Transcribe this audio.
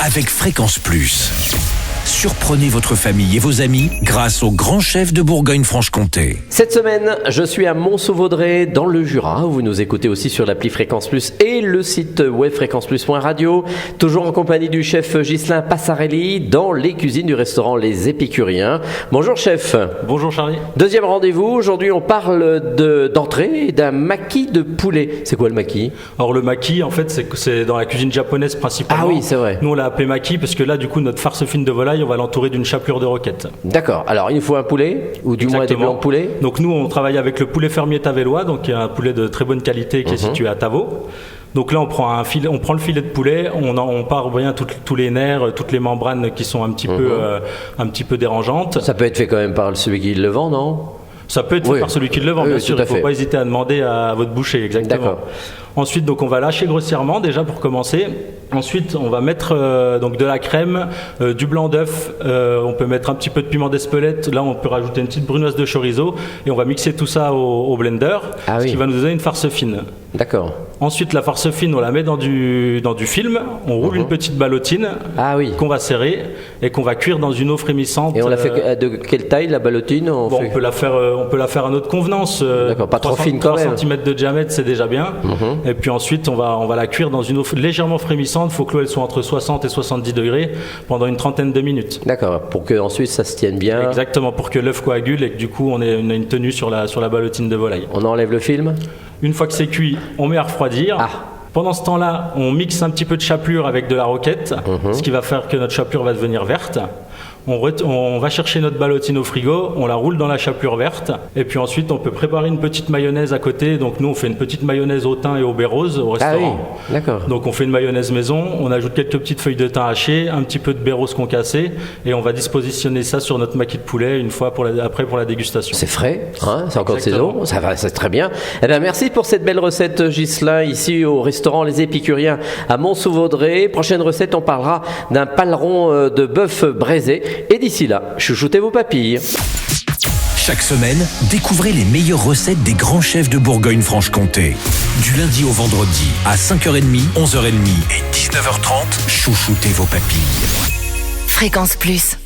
avec Fréquence Plus. Surprenez votre famille et vos amis grâce au grand chef de Bourgogne-Franche-Comté. Cette semaine, je suis à Mont-Sauvaudray dans le Jura. Vous nous écoutez aussi sur l'appli Fréquence Plus et le site web fréquenceplus.radio. Toujours en compagnie du chef Ghislain Passarelli dans les cuisines du restaurant Les Épicuriens. Bonjour chef. Bonjour Charlie. Deuxième rendez-vous. Aujourd'hui, on parle d'entrée d'un maquis de poulet. C'est quoi le maquis? Alors le maquis, en fait, c'est dans la cuisine japonaise principalement. Ah oui, c'est vrai. Nous, on l'a appelé maquis parce que là, du coup, notre farce fine de volaille, on va l'entourer d'une chapelure de roquette. D'accord. Alors, il nous faut un poulet ou du moins des blancs de poulet. Donc nous, on travaille avec le poulet fermier tavellois, donc un poulet de très bonne qualité qui est situé à Tavaux. Donc là, on prend le filet de poulet, on part bien tous les nerfs, toutes les membranes qui sont un petit peu dérangeantes. Ça peut être fait quand même par celui qui le vend, non? Ça peut être fait par celui qui le vend, bien sûr. Il ne faut pas hésiter à demander à votre boucher, exactement. D'accord. Ensuite, donc, on va lâcher grossièrement déjà pour commencer. Ensuite, on va mettre donc de la crème, du blanc d'œuf. On peut mettre un petit peu de piment d'Espelette. Là, on peut rajouter une petite brunoise de chorizo et on va mixer tout ça au blender, ce qui va nous donner une farce fine. D'accord. Ensuite, la farce fine, on la met dans du film. On roule une petite ballotine qu'on va serrer et qu'on va cuire dans une eau frémissante. Et on la fait de quelle taille la ballotine? On peut la faire à notre convenance. D'accord, pas trop fine quand même. 3 cm de diamètre, c'est déjà bien. Et puis ensuite, on va la cuire dans une eau légèrement frémissante. Il faut que l'eau soit entre 60 et 70 degrés pendant une trentaine de minutes. D'accord, pour que ensuite ça se tienne bien. Exactement, pour que l'œuf coagule et que du coup on a une tenue sur la ballotine de volaille. On enlève le film. Une fois que c'est cuit, on met à refroidir. Pendant ce temps-là, on mixe un petit peu de chapelure avec de la roquette, ce qui va faire que notre chapelure va devenir verte. On va chercher notre ballotine au frigo, on la roule dans la chapelure verte, et puis ensuite on peut préparer une petite mayonnaise à côté. Donc nous on fait une petite mayonnaise au thym et au baie rose au restaurant. Ah oui, d'accord. Donc on fait une mayonnaise maison, on ajoute quelques petites feuilles de thym hachées, un petit peu de baie rose concassée, et on va dispositionner ça sur notre maquis de poulet une fois après pour la dégustation. C'est frais, hein, c'est encore de saison, ça va, c'est très bien. Eh bien merci pour cette belle recette Ghislain, ici au restaurant Les Épicuriens à Mont-Sauvaudray. Prochaine recette, on parlera d'un paleron de bœuf braisé. Et d'ici là, chouchoutez vos papilles. Chaque semaine, découvrez les meilleures recettes des grands chefs de Bourgogne-Franche-Comté. Du lundi au vendredi, à 5h30, 11h30 et 19h30, chouchoutez vos papilles. Fréquence Plus.